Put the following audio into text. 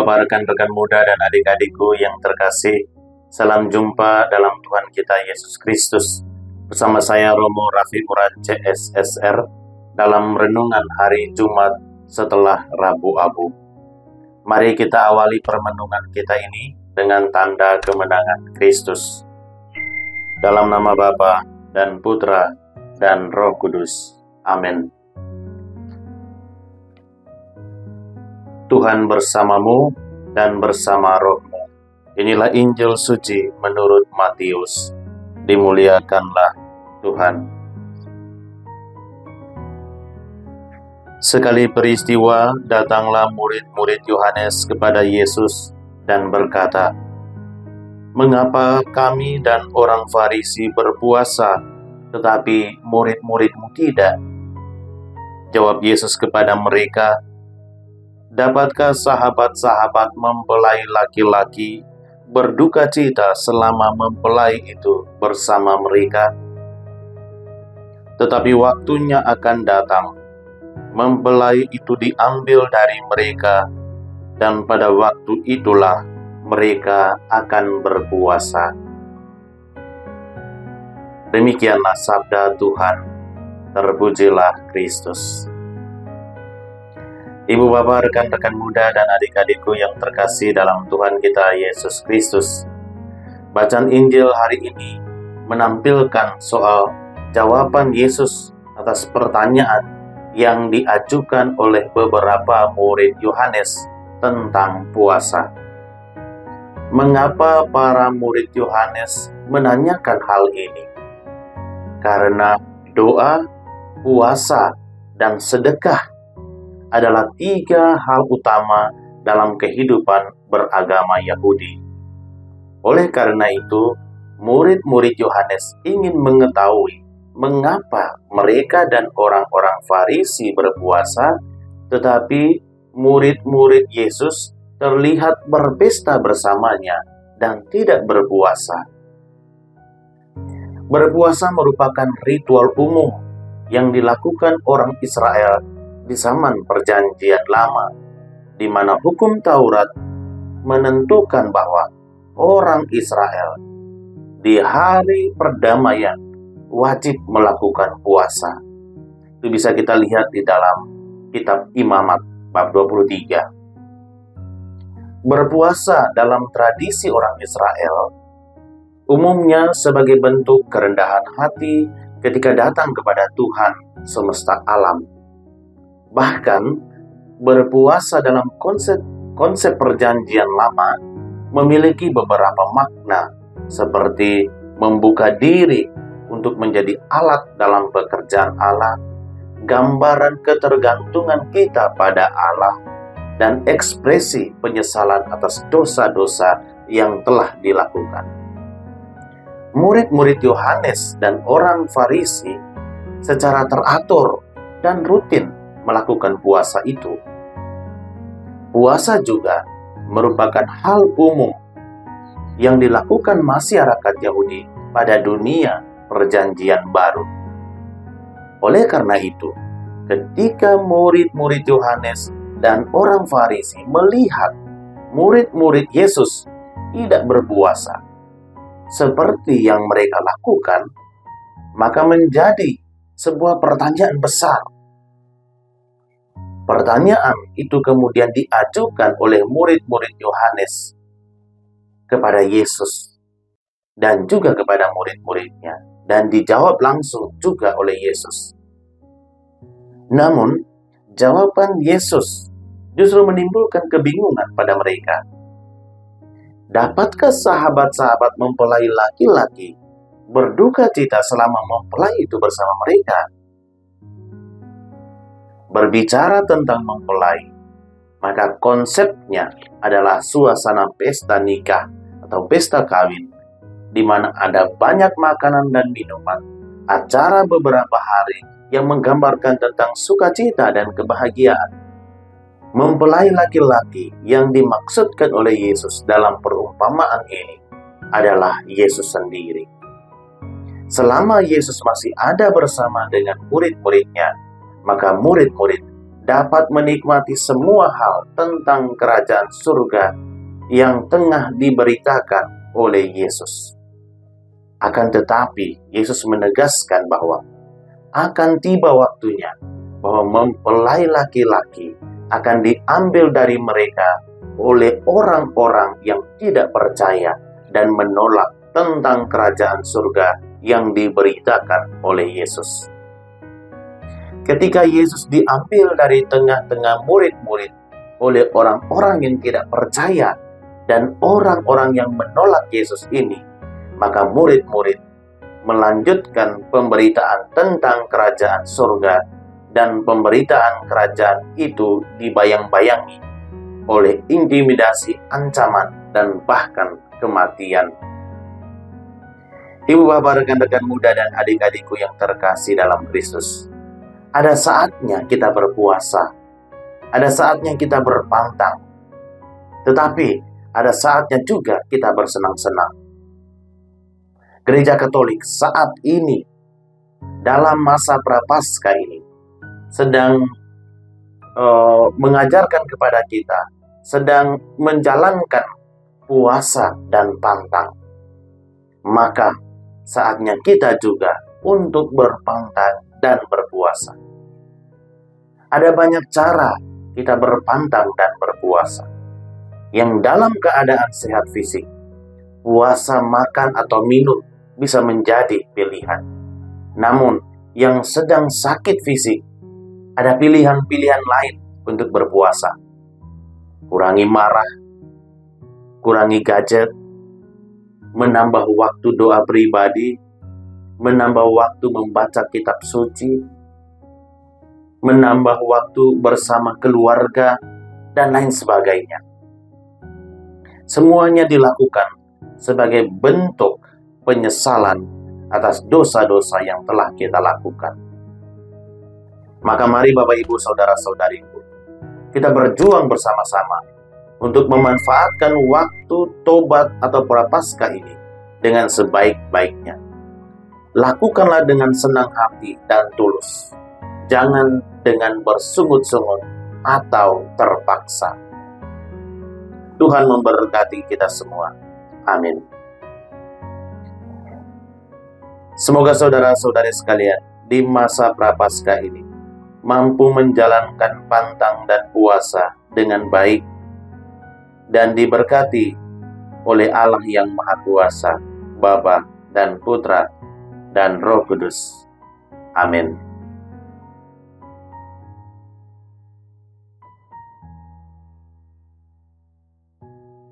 Bapak, rekan-rekan muda dan adik-adikku yang terkasih, salam jumpa dalam Tuhan kita Yesus Kristus. Bersama saya Romo Raffi Murad CSSR dalam renungan hari Jumat setelah Rabu Abu. Mari kita awali permenungan kita ini dengan tanda kemenangan Kristus. Dalam nama Bapa dan Putra dan Roh Kudus. Amin. Tuhan bersamamu dan bersama rohmu. Inilah Injil suci menurut Matius. Dimuliakanlah Tuhan. Sekali peristiwa, datanglah murid-murid Yohanes kepada Yesus dan berkata, "Mengapa kami dan orang Farisi berpuasa, tetapi murid-muridmu tidak?" Jawab Yesus kepada mereka, "Dapatkah sahabat-sahabat mempelai laki-laki berduka cita selama mempelai itu bersama mereka? Tetapi waktunya akan datang, mempelai itu diambil dari mereka, dan pada waktu itulah mereka akan berpuasa." Demikianlah sabda Tuhan. Terpujilah Kristus. Ibu, Bapak, rekan-rekan muda dan adik-adikku yang terkasih dalam Tuhan kita Yesus Kristus. Bacaan Injil hari ini menampilkan soal jawaban Yesus atas pertanyaan yang diajukan oleh beberapa murid Yohanes tentang puasa. Mengapa para murid Yohanes menanyakan hal ini? Karena doa, puasa, dan sedekah adalah 3 hal utama dalam kehidupan beragama Yahudi. Oleh karena itu, murid-murid Yohanes ingin mengetahui mengapa mereka dan orang-orang Farisi berpuasa, tetapi murid-murid Yesus terlihat berpesta bersamanya dan tidak berpuasa. Berpuasa merupakan ritual umum yang dilakukan orang Israel di zaman Perjanjian Lama, di mana hukum Taurat menentukan bahwa orang Israel di hari perdamaian wajib melakukan puasa. Itu bisa kita lihat di dalam kitab Imamat bab 23. Berpuasa dalam tradisi orang Israel umumnya sebagai bentuk kerendahan hati ketika datang kepada Tuhan semesta alam. Bahkan berpuasa dalam konsep perjanjian lama memiliki beberapa makna, seperti membuka diri untuk menjadi alat dalam pekerjaan Allah, gambaran ketergantungan kita pada Allah, dan ekspresi penyesalan atas dosa-dosa yang telah dilakukan. Murid-murid Yohanes dan orang Farisi secara teratur dan rutin melakukan puasa itu. Puasa juga merupakan hal umum yang dilakukan masyarakat Yahudi pada dunia Perjanjian Baru. Oleh karena itu, ketika murid-murid Yohanes dan orang Farisi melihat murid-murid Yesus tidak berpuasa seperti yang mereka lakukan, maka menjadi sebuah pertanyaan besar. Pertanyaan itu kemudian diajukan oleh murid-murid Yohanes kepada Yesus dan juga kepada murid-muridnya, dan dijawab langsung juga oleh Yesus. Namun, jawaban Yesus justru menimbulkan kebingungan pada mereka. Dapatkah sahabat-sahabat mempelai laki-laki berduka cita selama mempelai itu bersama mereka? Berbicara tentang mempelai, maka konsepnya adalah suasana pesta nikah atau pesta kawin, di mana ada banyak makanan dan minuman, acara beberapa hari yang menggambarkan tentang sukacita dan kebahagiaan. Mempelai laki-laki yang dimaksudkan oleh Yesus dalam perumpamaan ini adalah Yesus sendiri. Selama Yesus masih ada bersama dengan murid-muridnya, maka murid-murid dapat menikmati semua hal tentang kerajaan surga yang tengah diberitakan oleh Yesus. Akan tetapi, Yesus menegaskan bahwa akan tiba waktunya bahwa mempelai laki-laki akan diambil dari mereka oleh orang-orang yang tidak percaya dan menolak tentang kerajaan surga yang diberitakan oleh Yesus. Ketika Yesus diambil dari tengah-tengah murid-murid oleh orang-orang yang tidak percaya dan orang-orang yang menolak Yesus ini, maka murid-murid melanjutkan pemberitaan tentang kerajaan surga, dan pemberitaan kerajaan itu dibayang-bayangi oleh intimidasi, ancaman, dan bahkan kematian. Ibu, bapak, rekan-rekan muda, dan adik-adikku yang terkasih dalam Kristus, ada saatnya kita berpuasa, ada saatnya kita berpantang, tetapi ada saatnya juga kita bersenang-senang. Gereja Katolik saat ini, dalam masa Prapaskah ini, sedang mengajarkan kepada kita, sedang menjalankan puasa dan pantang. Maka saatnya kita juga untuk berpantang dan berpuasa. Ada banyak cara kita berpantang dan berpuasa. Yang dalam keadaan sehat fisik, puasa, makan, atau minum bisa menjadi pilihan. Namun, yang sedang sakit fisik, ada pilihan-pilihan lain untuk berpuasa. Kurangi marah, kurangi gadget, menambah waktu doa pribadi, menambah waktu membaca kitab suci, menambah waktu bersama keluarga, dan lain sebagainya. Semuanya dilakukan sebagai bentuk penyesalan atas dosa-dosa yang telah kita lakukan. Maka mari Bapak Ibu Saudara-saudariku, kita berjuang bersama-sama untuk memanfaatkan waktu tobat atau Prapaskah ini dengan sebaik-baiknya. Lakukanlah dengan senang hati dan tulus. Jangan dengan bersungut-sungut atau terpaksa. Tuhan memberkati kita semua. Amin. Semoga saudara-saudari sekalian di masa Prapaskah ini mampu menjalankan pantang dan puasa dengan baik dan diberkati oleh Allah yang Maha Kuasa, Bapa dan Putra dan Roh Kudus. Amin.